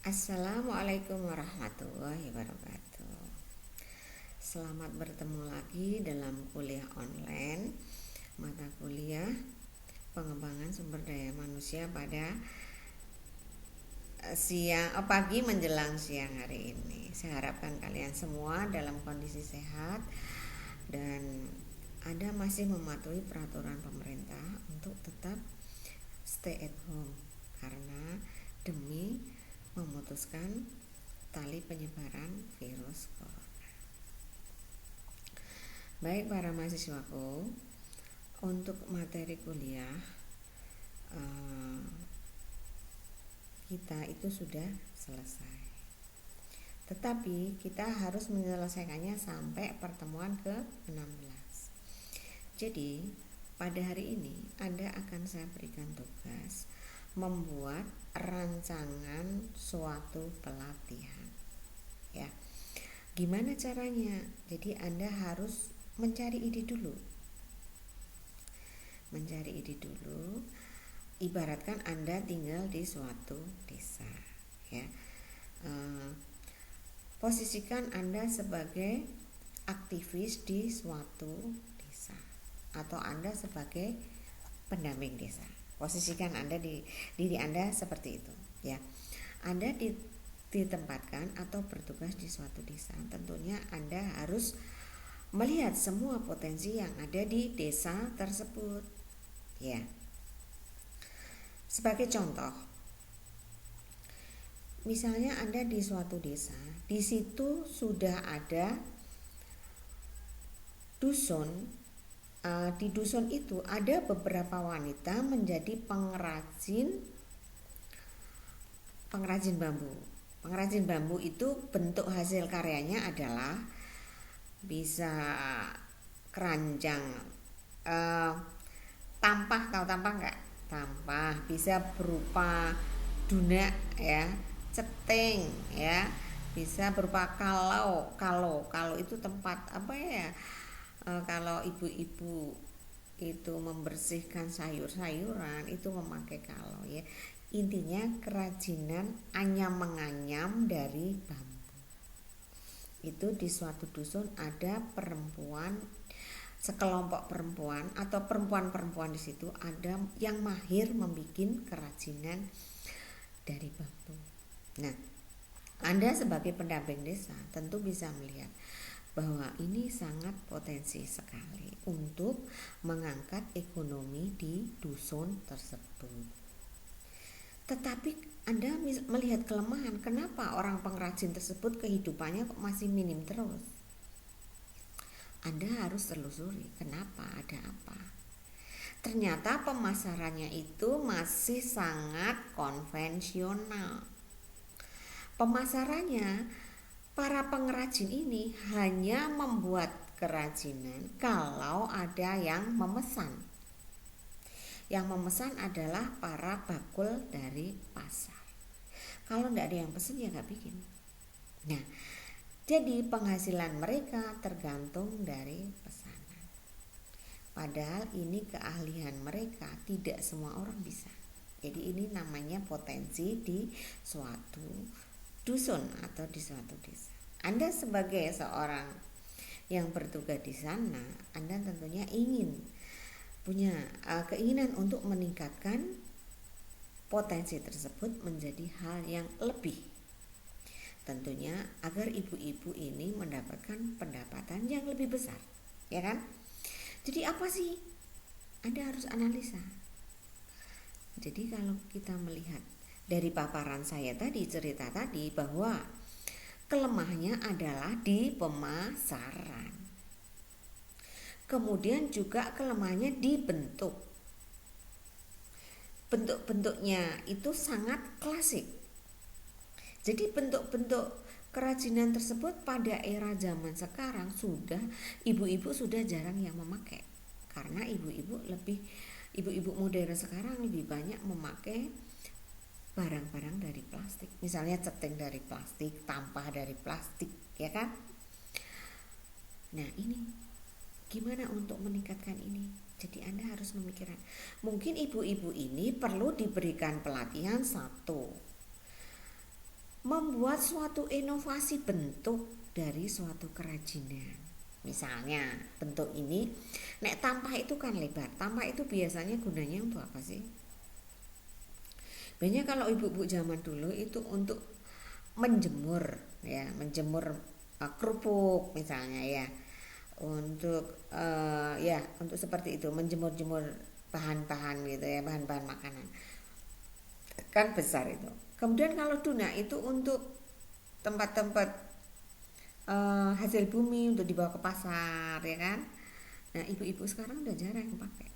Assalamualaikum warahmatullahi wabarakatuh. Selamat bertemu lagi dalam kuliah online mata kuliah pengembangan sumber daya manusia pada pagi menjelang siang hari ini. Saya harapkan kalian semua dalam kondisi sehat dan Anda masih mematuhi peraturan pemerintah untuk tetap stay at home karena demi memutuskan tali penyebaran virus corona. Baik para mahasiswaku, untuk materi kuliah kita itu sudah selesai. Tetapi kita harus menyelesaikannya sampai pertemuan ke-16. Jadi, pada hari ini Anda akan saya berikan tugas membuat rancangan suatu pelatihan. Ya. Gimana caranya? Jadi Anda harus mencari ide dulu. Ibaratkan Anda tinggal di suatu desa, ya. Posisikan Anda sebagai aktivis di suatu desa atau Anda sebagai pendamping desa. Posisikan diri Anda seperti itu, ya. Anda ditempatkan atau bertugas di suatu desa. Tentunya Anda harus melihat semua potensi yang ada di desa tersebut, ya. Sebagai contoh, misalnya Anda di suatu desa, di situ sudah ada dusun. Di dusun itu ada beberapa wanita menjadi pengrajin bambu. Pengrajin bambu itu bentuk hasil karyanya adalah bisa keranjang, tampah, tahu tampah nggak? Tampah bisa berupa dunak, ya, ceting, ya, bisa berupa kalau itu tempat apa ya? Kalau ibu-ibu itu membersihkan sayur-sayuran itu memakai kalau, ya. Intinya kerajinan anyam menganyam dari bambu. Itu di suatu dusun ada sekelompok perempuan atau perempuan-perempuan di situ ada yang mahir membuat kerajinan dari bambu. Nah, Anda sebagai pendamping desa tentu bisa melihat bahwa ini sangat potensi sekali untuk mengangkat ekonomi di dusun tersebut. Tetapi Anda melihat kelemahan, kenapa orang pengrajin tersebut kehidupannya kok masih minim terus? Anda harus telusuri kenapa, ada apa. Ternyata pemasarannya itu masih sangat konvensional. Pemasarannya, para pengrajin ini hanya membuat kerajinan kalau ada yang memesan. Yang memesan adalah para bakul dari pasar. Kalau tidak ada yang pesan ya nggak bikin. Nah, jadi penghasilan mereka tergantung dari pesanan. Padahal ini keahlian mereka, tidak semua orang bisa. Jadi ini namanya potensi di suatu dusun atau di suatu desa. Anda sebagai seorang yang bertugas di sana, Anda tentunya punya keinginan untuk meningkatkan potensi tersebut menjadi hal yang lebih. Tentunya agar ibu-ibu ini mendapatkan pendapatan yang lebih besar, ya kan? Jadi apa sih? Anda harus analisa. Jadi kalau kita melihat dari paparan saya tadi, cerita tadi, bahwa kelemahannya adalah di pemasaran. Kemudian juga kelemahannya di bentuk. Bentuk-bentuknya itu sangat klasik. Jadi bentuk-bentuk kerajinan tersebut pada era zaman sekarang ibu-ibu sudah jarang yang memakai. Karena ibu-ibu modern sekarang lebih banyak memakai barang-barang dari plastik, misalnya ceting dari plastik, tampah dari plastik, ya kan? Nah, ini gimana untuk meningkatkan ini? Jadi Anda harus memikirkan, mungkin ibu-ibu ini perlu diberikan pelatihan satu, membuat suatu inovasi bentuk dari suatu kerajinan. Misalnya bentuk ini, nek tampah itu kan lebar. Tampah itu biasanya gunanya untuk apa sih? Biasanya kalau ibu-ibu zaman dulu itu untuk menjemur, ya, menjemur kerupuk misalnya, ya, untuk ya untuk seperti itu, menjemur-jemur bahan-bahan gitu ya, bahan-bahan makanan kan besar itu. Kemudian kalau tuna itu untuk tempat-tempat hasil bumi untuk dibawa ke pasar, ya kan. Nah, ibu-ibu sekarang udah jarang pakai.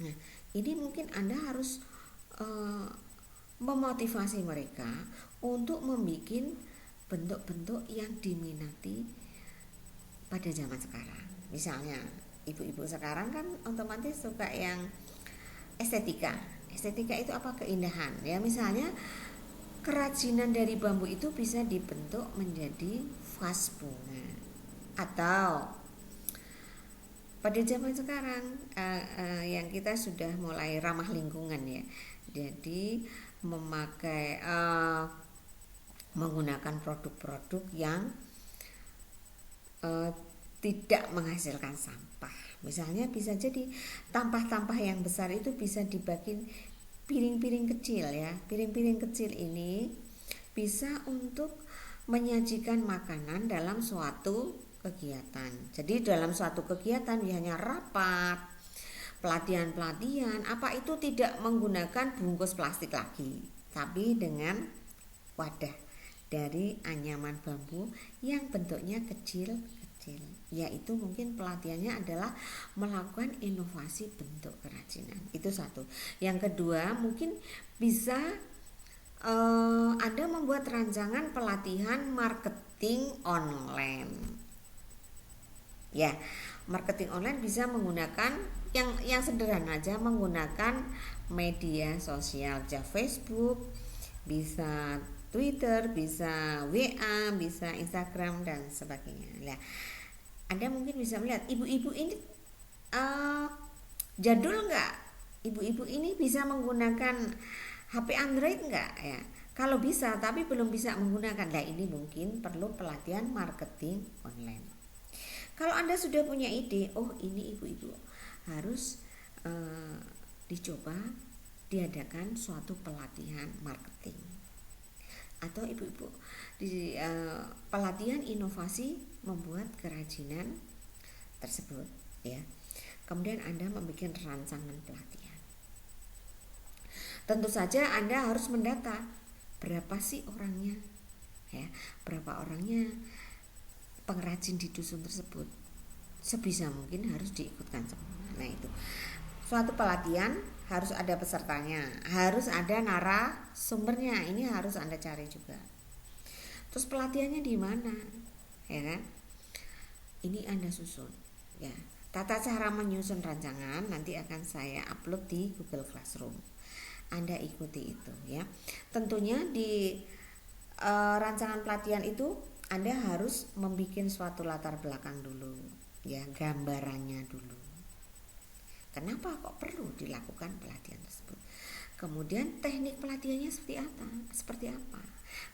Nah, ini mungkin Anda harus eh, memotivasi mereka untuk membuat bentuk-bentuk yang diminati pada zaman sekarang. Misalnya ibu-ibu sekarang kan otomatis suka yang estetika. Estetika itu apa? Keindahan, ya. Misalnya kerajinan dari bambu itu bisa dibentuk menjadi vas bunga, atau pada zaman sekarang yang kita sudah mulai ramah lingkungan, ya, jadi memakai menggunakan produk-produk yang tidak menghasilkan sampah. Misalnya bisa jadi tampah-tampah yang besar itu bisa dibagi piring-piring kecil, ya. Piring-piring kecil ini bisa untuk menyajikan makanan dalam suatu kegiatan. Jadi dalam suatu kegiatan hanya rapat, pelatihan-pelatihan, apa itu tidak menggunakan bungkus plastik lagi, tapi dengan wadah dari anyaman bambu yang bentuknya kecil-kecil. Yaitu mungkin pelatihannya adalah melakukan inovasi bentuk kerajinan. Itu satu. Yang kedua, mungkin bisa Anda membuat rancangan pelatihan marketing online. Ya, marketing online bisa menggunakan yang sederhana aja, menggunakan media sosial, bisa Facebook, bisa Twitter, bisa WA, bisa Instagram dan sebagainya. Nah, Anda mungkin bisa melihat ibu-ibu ini jadul nggak? Ibu-ibu ini bisa menggunakan HP Android nggak, ya? Kalau bisa tapi belum bisa menggunakan, nah ini mungkin perlu pelatihan marketing online. Kalau Anda sudah punya ide, oh ini ibu-ibu harus dicoba diadakan suatu pelatihan marketing, atau ibu-ibu di pelatihan inovasi membuat kerajinan tersebut, ya. Kemudian Anda membuat rancangan pelatihan. Tentu saja Anda harus mendata berapa sih orangnya, ya, berapa orangnya pengrajin di dusun tersebut. Sebisa mungkin harus diikutkan semua. Nah, itu suatu pelatihan harus ada pesertanya, harus ada narasumbernya, ini harus Anda cari juga. Terus pelatihannya di mana, ya kan? Ini Anda susun, ya. Tata cara menyusun rancangan nanti akan saya upload di Google Classroom. Anda ikuti itu, ya. Tentunya di rancangan pelatihan itu Anda harus membuat suatu latar belakang dulu, ya, gambarannya dulu. Kenapa kok perlu dilakukan pelatihan tersebut? Kemudian teknik pelatihannya seperti apa? Seperti apa?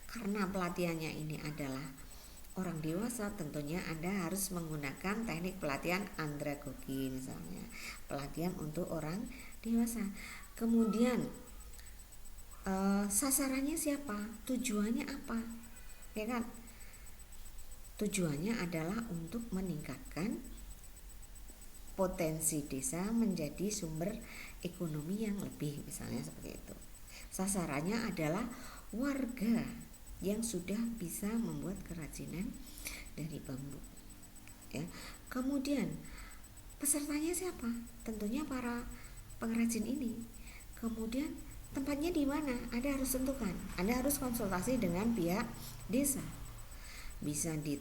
Karena pelatihannya ini adalah orang dewasa, tentunya Anda harus menggunakan teknik pelatihan andragogi misalnya, pelatihan untuk orang dewasa. Kemudian sasarannya siapa? Tujuannya apa? Ya kan? Tujuannya adalah untuk meningkatkan potensi desa menjadi sumber ekonomi yang lebih, misalnya seperti itu. Sasarannya adalah warga yang sudah bisa membuat kerajinan dari bambu, ya. Kemudian pesertanya siapa? Tentunya para pengrajin ini. Kemudian tempatnya di mana? Anda harus tentukan. Anda harus konsultasi dengan pihak desa. Bisa di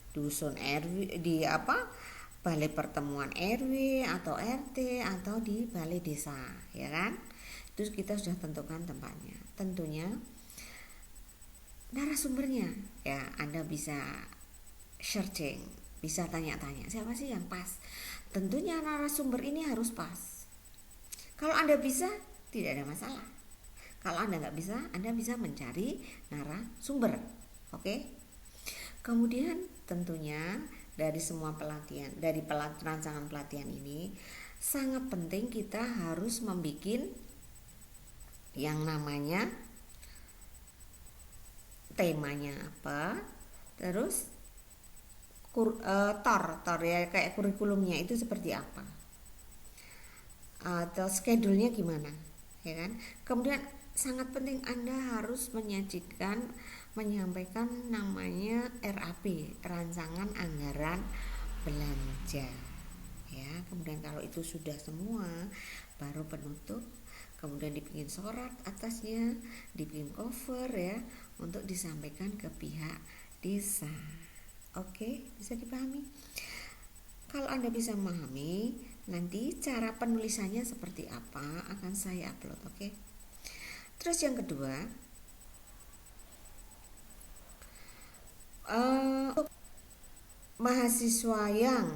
dusun RW, di balai pertemuan RW atau RT, atau di balai desa, ya kan? Terus kita sudah tentukan tempatnya. Tentunya narasumbernya, ya, Anda bisa searching, bisa tanya-tanya siapa sih yang pas. Tentunya narasumber ini harus pas. Kalau Anda bisa, tidak ada masalah. Kalau Anda nggak bisa, Anda bisa mencari narasumber. Oke. Kemudian tentunya dari semua pelatihan, dari rancangan pelatihan ini sangat penting kita harus membuat yang namanya temanya apa, terus tor ya, kayak kurikulumnya itu seperti apa, atau schedule-nya gimana, ya kan. Kemudian sangat penting Anda harus menyampaikan namanya RAB, rancangan anggaran belanja, ya. Kemudian kalau itu sudah semua, baru penutup, kemudian dibikin surat atasnya, dibikin cover ya, untuk disampaikan ke pihak desa. Oke, bisa dipahami? Kalau Anda bisa memahami, nanti cara penulisannya seperti apa akan saya upload, oke? Terus yang kedua, mahasiswa yang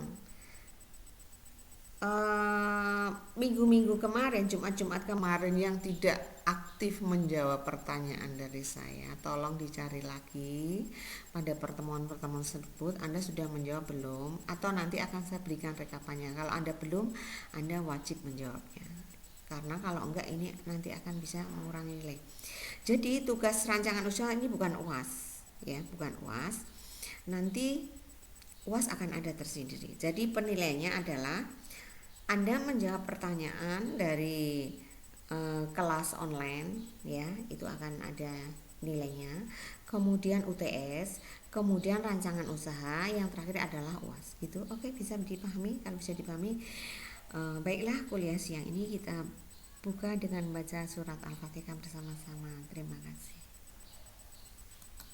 minggu-minggu kemarin, Jumat-Jumat kemarin yang tidak aktif menjawab pertanyaan dari saya, tolong dicari lagi pada pertemuan-pertemuan tersebut Anda sudah menjawab belum, atau nanti akan saya berikan rekapannya. Kalau Anda belum, Anda wajib menjawabnya, karena kalau enggak ini nanti akan bisa mengurangi nilai. Jadi tugas rancangan usaha ini bukan UAS ya, bukan UAS. Nanti UAS akan ada tersendiri. Jadi penilaiannya adalah Anda menjawab pertanyaan dari kelas online ya, itu akan ada nilainya. Kemudian UTS, kemudian rancangan usaha, yang terakhir adalah UAS gitu. Oke, bisa dipahami? Kalau bisa dipahami, baiklah, kuliah siang ini kita buka dengan baca surat Al-Fatihah bersama-sama. Terima kasih.